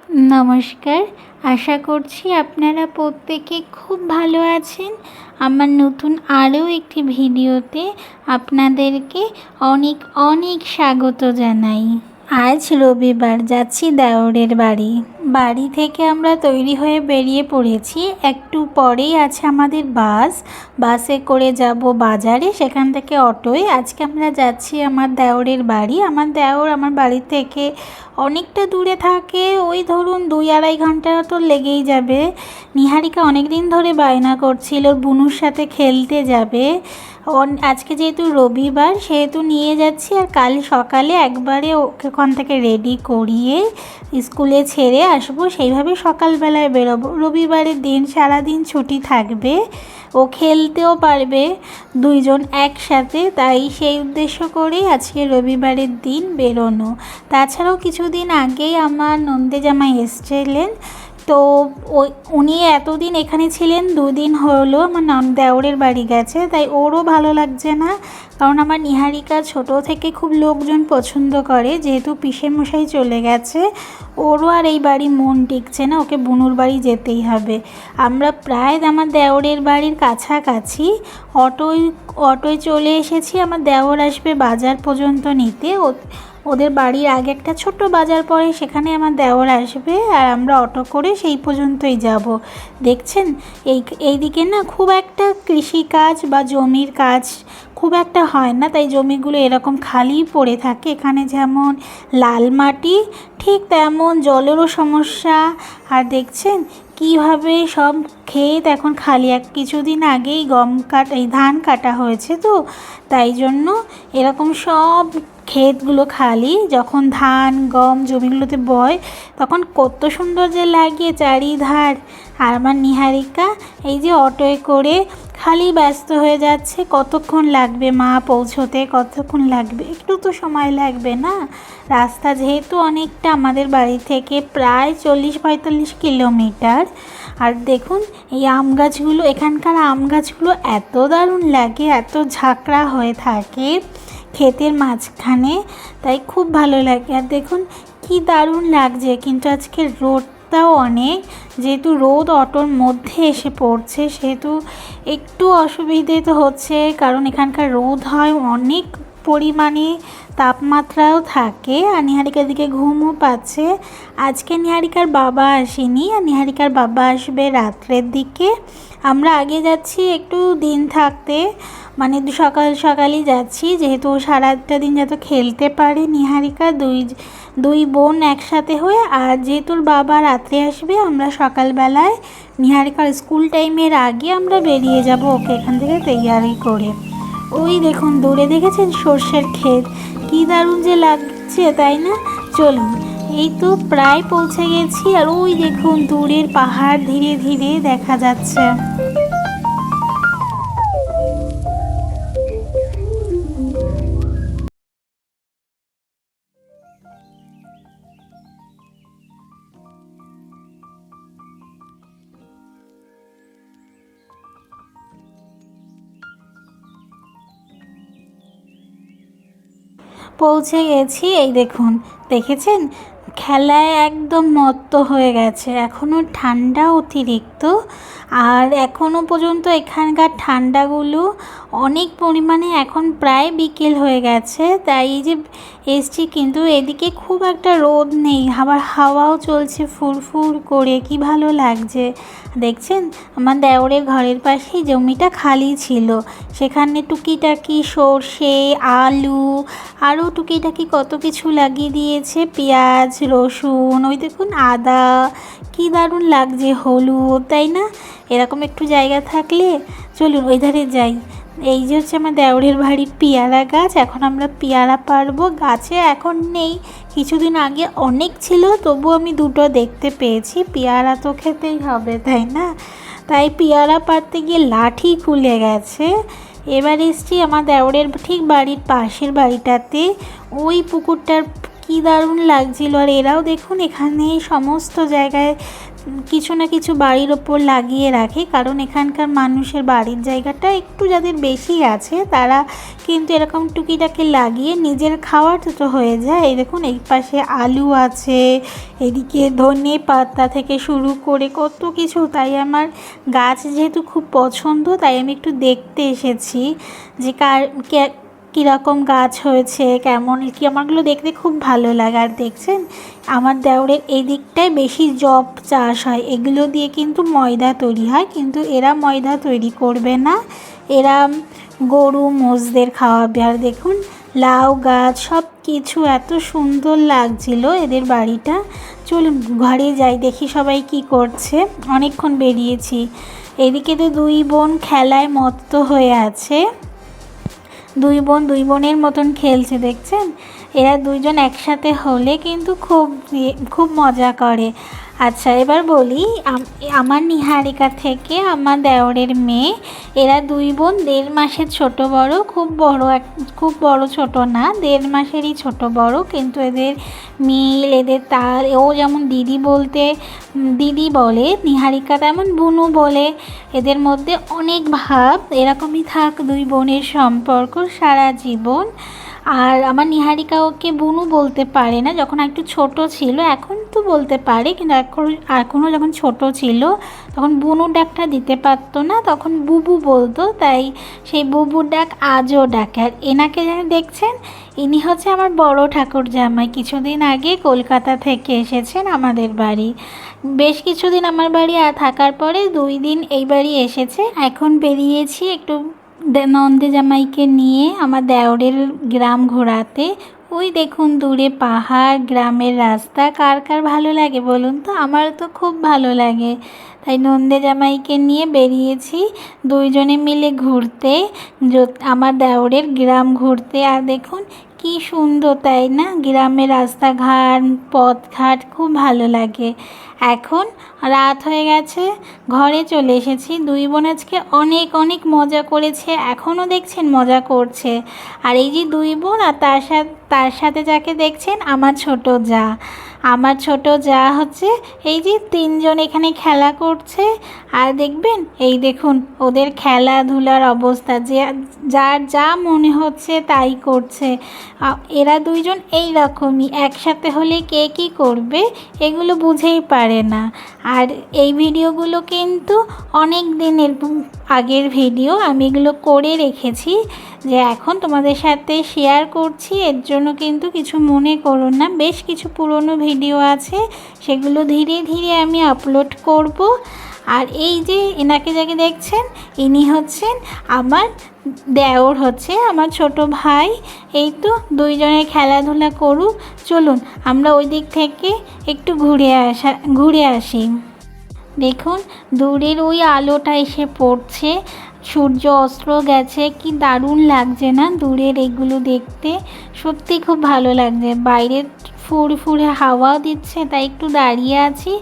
নমস্কার। আশা করছি আপনারা প্রত্যেকে খুব ভালো আছেন। আমার নতুন আরও একটি ভিডিওতে আপনাদেরকে অনেক অনেক স্বাগত জানাই। আজ রবিবার, যাচ্ছি দেওরের বাড়ি। বাড়ি থেকে আমরা তৈরি হয়ে বেরিয়ে পড়েছি। একটু পরেই আছে আমাদের বাসে করে যাব বাজারে, সেখান থেকে অটোয়। আজকে আমরা যাচ্ছি আমার দেওরের বাড়ি। আমার দেওর আমার বাড়ি থেকে অনেকটা দূরে থাকে, ওই ধরুন 2-2.5 ঘন্টা তো লেগেই যাবে। নিহারিকা অনেক দিন ধরে বায়না করছিল বুনুর সাথে খেলতে যাবে। আজকে যেহেতু রবিবার সেহেতু নিয়ে যাচ্ছি, আর কাল সকালে একবারে ওকে ওখান থেকে রেডি করিয়ে স্কুলে ছেড়ে আসবো। সেইভাবে সকালবেলায় বেরোবো। রবিবারের দিন সারাদিন ছুটি থাকবে, ও খেলতেও পারবে দুইজন একসাথে। তাই সেই উদ্দেশ্য করেই আজকে রবিবারের দিন বেরোনো। তাছাড়াও কিছুদিন আগেই আমার নন্দে জামাই এসেছিলেন, তো উনি এতদিন এখানে ছিলেন, 2 দিন হলো আমার দেওরের বাড়ি গেছে। তাই ওরও ভালো লাগছে না, কারণ আমার নিহারিকা ছোট থেকে খুব লোকজন পছন্দ করে। যেহেতু পিসেমশাই চলে গেছে, ওরও আর এই বাড়ি মন টিকছে না, ওকে বুনুর বাড়ি যেতেই হবে। আমরা প্রায় আমার দেওরের বাড়ির কাছাকাছি। অটোয় চলে এসেছি। আমার দেওর আসবে বাজার পর্যন্ত নিতে। ওদের বাড়ির আগে একটা ছোট্ট বাজার পড়ে, সেখানে আমার দেওর আসবে, আর আমরা অটো করে সেই পর্যন্তই যাব। দেখছেন এইদিকে না খুব একটা কৃষিকাজ বা জমির কাজ খুব একটা হয় না, তাই জমিগুলো এরকম খালি পড়ে থাকে। এখানে যেমন লাল মাটি, ঠিক তেমন জলেরও সমস্যা। আর দেখছেন কীভাবে সব ক্ষেত এখন খালি। কিছুদিন আগেই ধান কাটা হয়েছে, তো তাই জন্য এরকম সব ক্ষেতগুলো খালি। যখন ধান গম জমিগুলোতে বয় তখন কত সুন্দর যে লাগে চারিধার। আর আমার নিহারিকা এই যে অটোয় করে খালি ব্যস্ত হয়ে যাচ্ছে। কতক্ষণ লাগবে মা পৌঁছোতে, কতক্ষণ লাগবে? একটু তো সময় লাগবে না? রাস্তা যেহেতু অনেকটা, আমাদের বাড়ি থেকে প্রায় 40-45 কিলোমিটার। আর দেখুন এই আম গাছগুলো, এখানকার আম গাছগুলো এত দারুণ লাগে, এত ঝাঁকড়া হয়ে থাকে ক্ষেতের মাঝখানে, তাই খুব ভালো লাগে। আর দেখুন কি দারুণ লাগছে। কিন্তু আজকে রোদটাও অনেক, যেহেতু রোদ অটোর মধ্যে এসে পড়ছে সেহেতু একটু অসুবিধে তো হচ্ছে, কারণ এখানকার রোদ হয় অনেক পরিমাণে, তাপমাত্রাও থাকে। আর নিহারিকার দিকে ঘুমও পাচ্ছে। আজকে নিহারিকার বাবা আসেনি, আর নিহারিকার বাবা আসবে রাত্রের দিকে। আমরা আগে যাচ্ছি একটু দিন থাকতে, মানে সকালই যাচ্ছি, যেহেতু সারাটা দিন যাতে খেলতে পারে নিহারিকা। দুই বোন একসাথে হয়ে। আর যেহেতু বাবা রাত্রে আসবে, আমরা সকালবেলায় নিহারিকার স্কুল টাইমের আগে আমরা বেরিয়ে যাব ওকে এখান থেকে তৈয়ারি করে। ওই দেখুন দূরে দেখেছেন সর্ষের ক্ষেত, কী দারুণ যে লাগছে, তাই না? চলুন, এই তো প্রায় পৌঁছে গেছি। আর ওই দেখুন দূরের পাহাড় ধীরে ধীরে দেখা যাচ্ছে। পৌঁছে গেছি। এই দেখুন, দেখেছেন খেলায় একদম মত্ত হয়ে গেছে। এখনও ঠান্ডা অতিরিক্ত, আর এখনও পর্যন্ত এখানকার ঠান্ডাগুলো অনেক পরিমাণে। এখন প্রায় বিকেল হয়ে গেছে, তাই এই যে এসছি, কিন্তু এদিকে খুব একটা রোদ নেই, আবার হাওয়াও চলছে ফুরফুর করে, কি ভালো লাগছে। দেখছেন আমার দেওরের ঘরের পাশেই জমিটা খালি ছিল, সেখানে টুকিটাকি সর্ষে আলু আরও টুকিটাকি কত কিছু লাগিয়ে দিয়েছে, পেঁয়াজ রসুন, ওই দেখুন আদা, কী দারুণ লাগছে, হলুদ, তাই না? এরকম একটু জায়গা থাকলে। চলুন ওই ধারে যাই। এই যে হচ্ছে আমার দেওরের বাড়ির পেয়ারা গাছ। এখন আমরা পেয়ারা পারবো। গাছে এখন নেই, কিছুদিন আগে অনেক ছিল, তবু আমি 2টো দেখতে পেয়েছি। পেয়ারা তো খেতেই হবে, তাই না? তাই পেয়ারা পারতে গিয়ে লাঠি খুলে গেছে। এবার এসছি আমার দেওরের ঠিক বাড়ির পাশের বাড়িটাতে। ওই পুকুরটার কী দারুণ লাগছিল। আর এরাও দেখুন এখানে সমস্ত জায়গায় কিছু না কিছু বাড়ির ওপর লাগিয়ে রাখে, কারণ এখানকার মানুষের বাড়ির জায়গাটা একটু যাদের বেশি আছে তারা কিন্তু এরকম টুকিটাকি লাগিয়ে নিজের খাওয়ার তো হয়ে যায়। এই দেখুন এই পাশে আলু আছে, এদিকে ধনে পাতা থেকে শুরু করে কত কিছু। তাই আমার গাছ যেহেতু খুব পছন্দ, তাই আমি একটু দেখতে এসেছি যে কীরকম গাছ হয়েছে, কেমন কি। আমারগুলো দেখতে খুব ভালো লাগে। আর দেখছেন আমার দেওরের এই দিকটায় বেশি যব চাষ হয়, এগুলো দিয়ে কিন্তু ময়দা তৈরি হয়, কিন্তু এরা ময়দা তৈরি করবে না, এরা গরু মোষদের খাওয়াবে। আর দেখুন লাউ গাছ, সব কিছু এত সুন্দর লাগছিল এদের বাড়িটা। চলুন ঘরে যাই, দেখি সবাই কি করছে। অনেকক্ষণ বেরিয়েছি। এদিকে তো দুই বোন খেলায় মত্ত হয়ে আছে, দুই বোনের মতন খেলছে দেখছেন। এরা দুইজন একসাথে হলে কিন্তু খুব মজা করে। আচ্ছা এবার বলি, আমার নিহারিকা থেকে আমার দেওরের মেয়ে, এরা দুই বোন 1.5 মাসের ছোট বড়, খুব বড় ছোট না, 1.5 মাসেরই ছোট বড়, কিন্তু এদের মিল, এদের তাল। ও যেমন দিদি বলে, নিহারিকা তেমন বুনু বলে। এদের মধ্যে অনেক ভাব, এরকমই থাক দুই বোনের সম্পর্ক সারা জীবন। আর আমার নিহারিকা ওকে বুনু বলতে পারে না, যখন একটু ছোট ছিল, এখন তো বলতে পারে, কিন্তু এখনও যখন ছোট ছিল তখন বুনু ডাকটা দিতে পারতো না, তখন বুবু বলতো, তাই সেই বুবুর ডাক আজও ডাকে। আর এনাকে যারা দেখছেন, ইনি হচ্ছে আমার বড় ঠাকুর জামাই, কিছুদিন আগে কলকাতা থেকে এসেছেন আমাদের বাড়ি। বেশ কিছুদিন আমার বাড়ি থাকার পরে 2 দিন এই বাড়ি এসেছে। এখন বেরিয়েছি একটু নন্দে জামাইকে নিয়ে আমার দেওরের গ্রাম ঘোরাতে। ওই দেখুন দূরে পাহাড়, গ্রামের রাস্তা। কার কার ভালো লাগে বলুন তো? আমার তো খুব ভালো লাগে। তাই নন্দে জামাইকে নিয়ে বেরিয়েছি দুইজনে মিলে ঘুরতে, আমার দেওরের গ্রাম ঘুরতে। আর দেখুন কি সুন্দর, তাই না? গ্রামের রাস্তাঘাট, পথঘাট খুব ভালো লাগে। এখন রাত হয়ে গেছে, ঘরে চলে এসেছি। দুই বোন আজকে অনেক মজা করেছে, এখনও দেখছেন মজা করছে। আর এই যে দুই বোন, আর তার সাথে যাকে দেখছেন আমার ছোট যা হচ্ছে, এই যে 3 জন এখানে খেলা করছে। আর দেখবেন এই দেখুন ওদের খেলাধুলার অবস্থা, যার যা মনে হচ্ছে তাই করছে। এরা দুইজন এই রকমই, একসাথে হলে কে কী করবে এগুলো বুঝেই পারে না। আর এই ভিডিওগুলো কিন্তু অনেক দিনের আগের ভিডিও, আমি এগুলো করে রেখেছি যে এখন তোমাদের সাথে শেয়ার করছি, এর জন্য কিন্তু কিছু মনে করো না। বেশ কিছু পুরনো ভিডিও আছে, সেগুলো ধীরে ধীরে আমি আপলোড করব। আর এই যে এনাকে যাকে দেখছেন, ইনি হচ্ছেন আমার দেওর, হচ্ছে আমার ছোট ভাই। এই তো দুইজনে খেলাধুলা করুক। চলুন আমরা ওই দিক থেকে একটু ঘুরে আসি। দেখুন দূরের ওই আলোটা এসে পড়ছে, সূর্য অস্ত গেছে, কি দারুণ লাগছে না দূরের এগুলো দেখতে। সত্যি খুব ভালো লাগছে, বাইরে ফুরফুরে হাওয়াও দিচ্ছে, তাই একটু দাঁড়িয়ে আছি।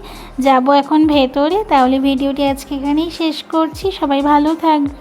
যাব এখন ভেতরে। তাহলে ভিডিওটি আজকে এখানেই শেষ করছি। সবাই ভালো থাকবে।